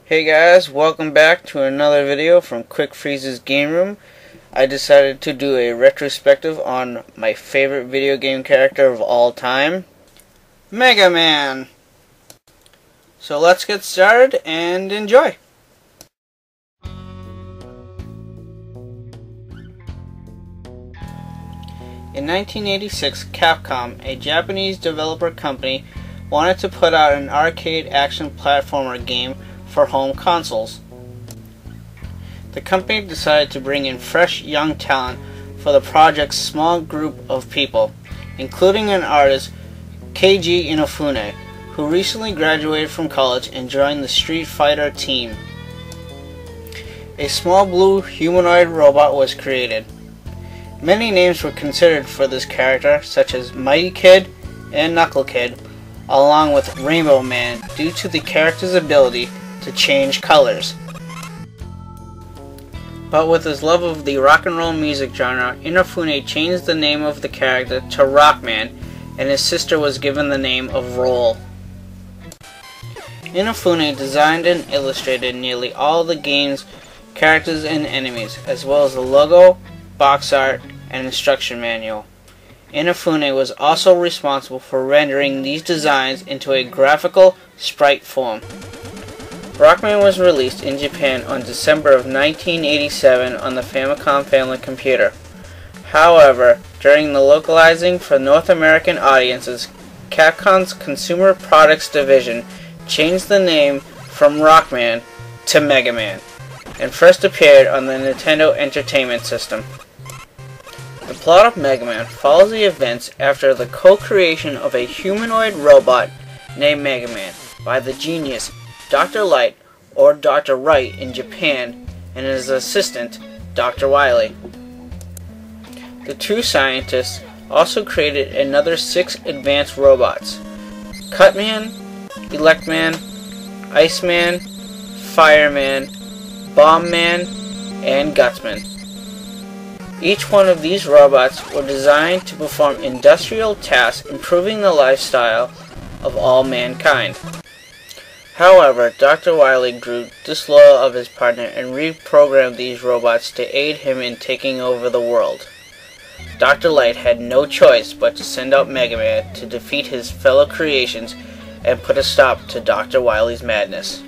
Hey guys, welcome back to another video from Quick Freeze's Game Room. I decided to do a retrospective on my favorite video game character of all time, Megaman. So let's get started and enjoy. In 1986, Capcom, a Japanese developer company, wanted to put out an arcade action platformer game for home consoles. The company decided to bring in fresh young talent for the project's small group of people, including an artist, Keiji Inafune, who recently graduated from college and joined the Street Fighter team. A small blue humanoid robot was created. Many names were considered for this character, such as Mighty Kid and Knuckle Kid, along with Rainbow Man, due to the character's ability to change colors. But with his love of the rock and roll music genre, Inafune changed the name of the character to Rockman, and his sister was given the name of Roll. Inafune designed and illustrated nearly all the game's characters and enemies, as well as the logo, box art, and instruction manual. Inafune was also responsible for rendering these designs into a graphical sprite form. Rockman was released in Japan on December of 1987 on the Famicom family computer. However, during the localizing for North American audiences, Capcom's Consumer Products Division changed the name from Rockman to Megaman, and first appeared on the Nintendo Entertainment System. The plot of Megaman follows the events after the co-creation of a humanoid robot named Megaman by the genius Dr. Light, or Dr. Wright in Japan, and his assistant, Dr. Wily. The two scientists also created another 6 advanced robots: Cutman, Electman, Iceman, Fireman, Bombman, and Gutsman. Each one of these robots were designed to perform industrial tasks improving the lifestyle of all mankind. However, Dr. Wily grew disloyal of his partner and reprogrammed these robots to aid him in taking over the world. Dr. Light had no choice but to send out Megaman to defeat his fellow creations and put a stop to Dr. Wily's madness.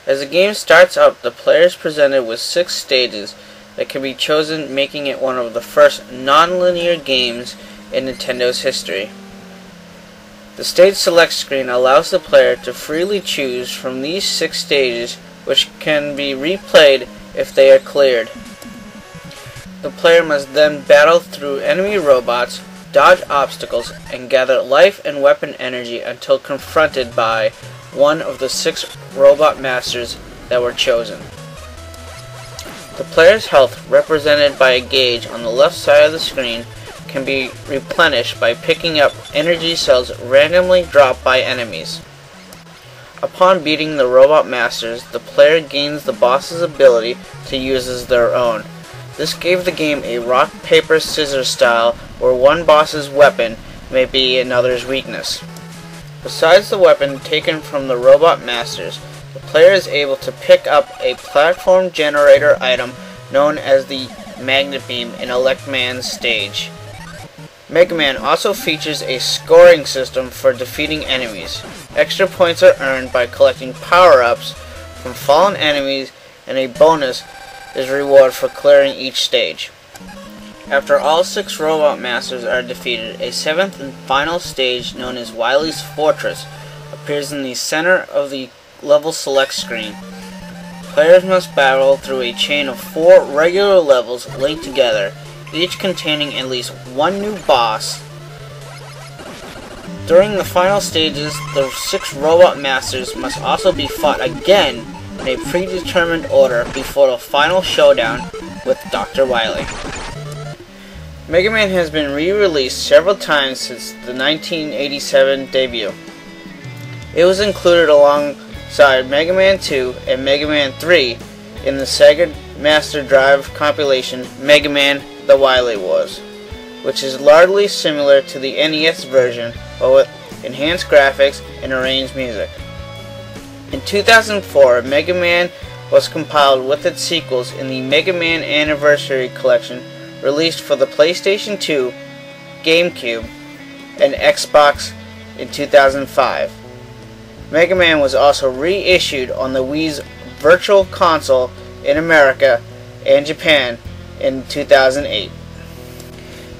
As the game starts up, the player is presented with 6 stages that can be chosen, making it one of the first non-linear games in Nintendo's history. The stage select screen allows the player to freely choose from these 6 stages, which can be replayed if they are cleared. The player must then battle through enemy robots, dodge obstacles, and gather life and weapon energy until confronted by one of the 6 robot masters that were chosen. The player's health, represented by a gauge on the left side of the screen, can be replenished by picking up energy cells randomly dropped by enemies. Upon beating the robot masters, the player gains the boss's ability to use as their own. This gave the game a rock, paper, scissors style where one boss's weapon may be another's weakness. Besides the weapon taken from the robot masters, the player is able to pick up a platform generator item known as the Magnet Beam in Electman's stage. Megaman also features a scoring system for defeating enemies. Extra points are earned by collecting power-ups from fallen enemies, and a bonus is reward for clearing each stage. After all 6 robot masters are defeated, a 7th and final stage known as Wily's Fortress appears in the center of the level select screen. Players must battle through a chain of 4 regular levels linked together, each containing at least one new boss. During the final stages, the 6 robot masters must also be fought again in a predetermined order before the final showdown with Dr. Wily. Megaman has been re-released several times since the 1987 debut. It was included alongside Megaman 2 and Megaman 3 in the Sega Master Drive compilation Megaman The Wily Wars, which is largely similar to the NES version, but with enhanced graphics and arranged music. In 2004, Mega Man was compiled with its sequels in the Mega Man Anniversary Collection released for the PlayStation 2, GameCube, and Xbox in 2005. Mega Man was also reissued on the Wii's Virtual Console in America and Japan in 2008.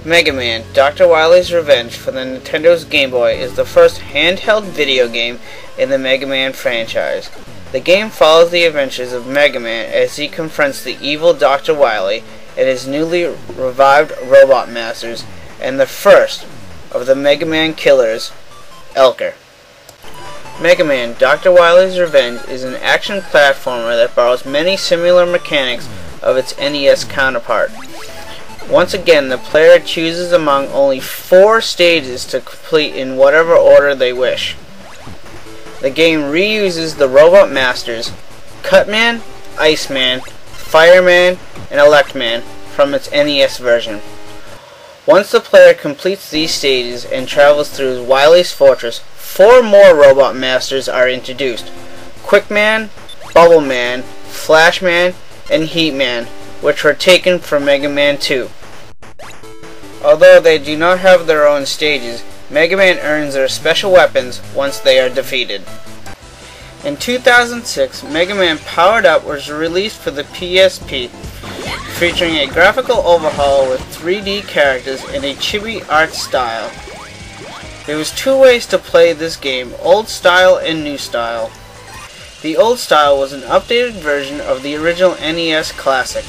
Mega Man: Dr. Wily's Revenge for the Nintendo's Game Boy is the first handheld video game in the Mega Man franchise. The game follows the adventures of Mega Man as he confronts the evil Dr. Wily and his newly revived robot masters, and the first of the Mega Man killers, Elker. Mega Man: Dr. Wily's Revenge is an action platformer that borrows many similar mechanics of its NES counterpart. Once again, the player chooses among only 4 stages to complete in whatever order they wish. The game reuses the robot masters, Cutman, Iceman, Fireman, and Electman from its NES version. Once the player completes these stages and travels through Wily's Fortress, 4 more robot masters are introduced: Quickman, Bubbleman, Flashman, and Heatman, which were taken from Mega Man 2. Although they do not have their own stages, Mega Man earns their special weapons once they are defeated. In 2006, Mega Man Powered Up was released for the PSP, featuring a graphical overhaul with 3D characters in a chibi art style. There was 2 ways to play this game: old style and new style. The old style was an updated version of the original NES classic.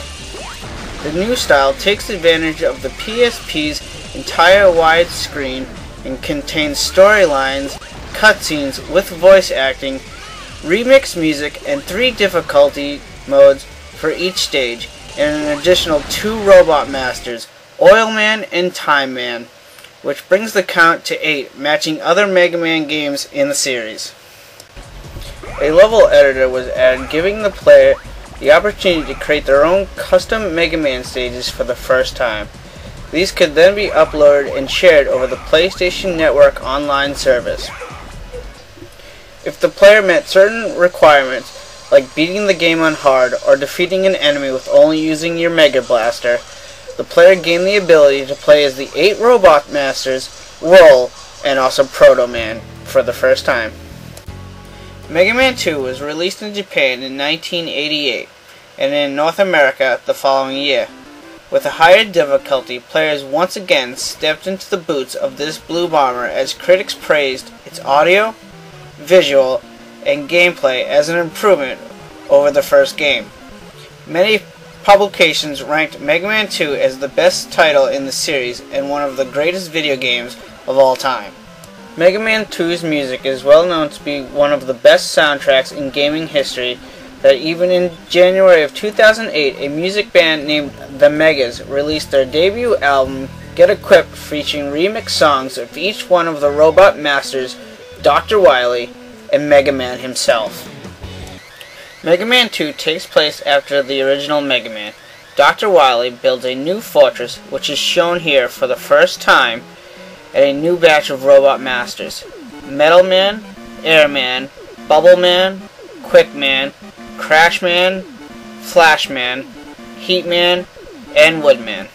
The new style takes advantage of the PSP's entire widescreen and contains storylines, cutscenes with voice acting, remix music, and 3 difficulty modes for each stage, and an additional 2 robot masters, Oil Man and Time Man, which brings the count to 8, matching other Mega Man games in the series. A level editor was added, giving the player the opportunity to create their own custom Mega Man stages for the first time. These could then be uploaded and shared over the PlayStation Network online service. If the player met certain requirements, like beating the game on hard or defeating an enemy with only using your Mega Blaster, the player gained the ability to play as the 8 robot masters, Roll, and also Proto Man for the first time. Mega Man 2 was released in Japan in 1988, and in North America the following year. With a higher difficulty, players once again stepped into the boots of this Blue Bomber as critics praised its audio, visual, and gameplay as an improvement over the first game. Many publications ranked Mega Man 2 as the best title in the series and one of the greatest video games of all time. Mega Man 2's music is well known to be one of the best soundtracks in gaming history, that even in January of 2008, a music band named The Megas released their debut album, Get Equipped, featuring remix songs of each one of the robot masters, Dr. Wily, and Mega Man himself. Mega Man 2 takes place after the original Mega Man. Dr. Wily builds a new fortress, which is shown here for the first time, and a new batch of robot masters: Metal Man, Airman, Bubble Man, Quick Man, Crash Man, Flash Man, Heat Man, and Woodman.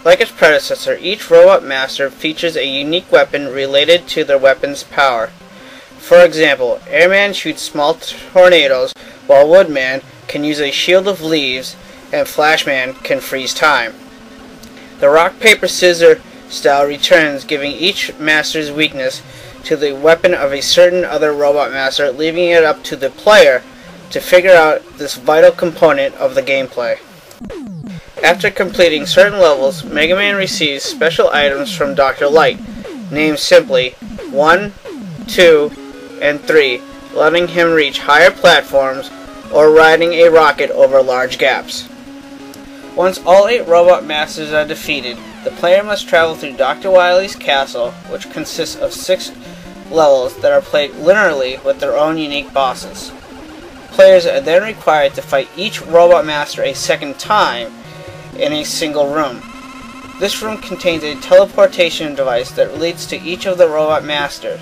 Like its predecessor, each robot master features a unique weapon related to their weapon's power. For example, Airman shoots small tornadoes, while Woodman can use a shield of leaves, and Flashman can freeze time. The rock, paper, scissors style returns, giving each master's weakness to the weapon of a certain other robot master, leaving it up to the player to figure out this vital component of the gameplay. After completing certain levels, Mega Man receives special items from Dr. Light, named simply 1, 2, and 3, letting him reach higher platforms or riding a rocket over large gaps. Once all 8 robot masters are defeated, the player must travel through Dr. Wily's castle, which consists of 6 levels that are played linearly with their own unique bosses. Players are then required to fight each robot master a second time in a single room. This room contains a teleportation device that leads to each of the robot masters.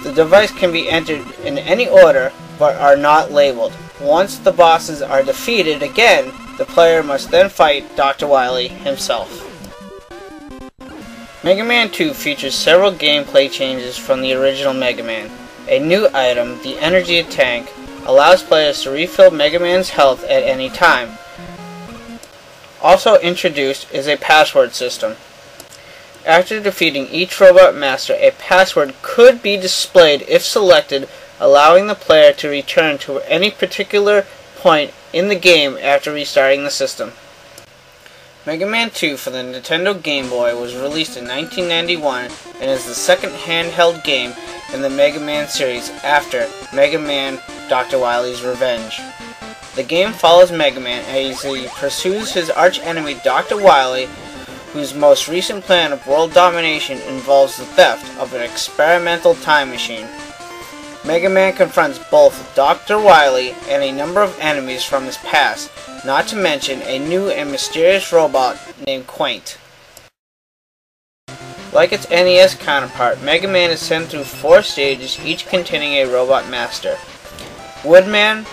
The device can be entered in any order, but are not labeled. Once the bosses are defeated again, the player must then fight Dr. Wily himself. Mega Man 2 features several gameplay changes from the original Mega Man. A new item, the Energy Tank, allows players to refill Mega Man's health at any time. Also introduced is a password system. After defeating each Robot Master, a password could be displayed if selected, allowing the player to return to any particular point in the game after restarting the system. Mega Man 2 for the Nintendo Game Boy was released in 1991 and is the second handheld game in the Mega Man series after Mega Man Dr. Wily's Revenge. The game follows Mega Man as he pursues his arch-enemy Dr. Wily, whose most recent plan of world domination involves the theft of an experimental time machine. Mega Man confronts both Dr. Wily and a number of enemies from his past, not to mention a new and mysterious robot named Quaint. Like its NES counterpart, Mega Man is sent through 4 stages, each containing a Robot Master: Woodman,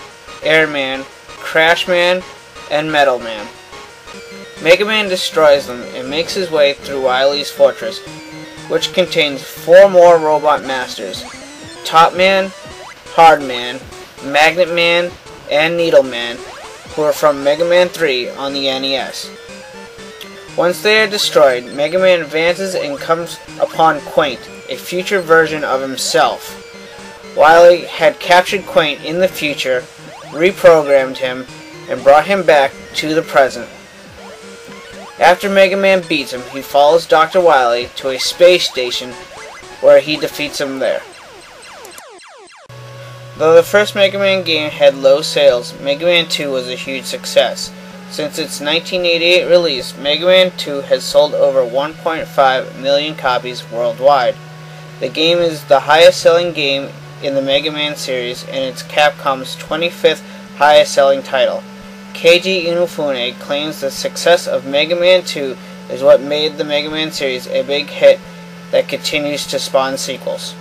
Airman, Crashman, and Metal Man. Mega Man destroys them and makes his way through Wily's fortress, which contains 4 more Robot Masters: Top Man, Hard Man, Magnet Man, and Needle Man, who are from Mega Man 3 on the NES. Once they are destroyed, Mega Man advances and comes upon Quaint, a future version of himself. Wily had captured Quaint in the future, reprogrammed him, and brought him back to the present. After Mega Man beats him, he follows Dr. Wily to a space station where he defeats him there. Though the first Mega Man game had low sales, Mega Man 2 was a huge success. Since its 1988 release, Mega Man 2 has sold over 1.5 million copies worldwide. The game is the highest-selling game in the Mega Man series, and it's Capcom's 25th highest-selling title. Keiji Inafune claims the success of Mega Man 2 is what made the Mega Man series a big hit that continues to spawn sequels.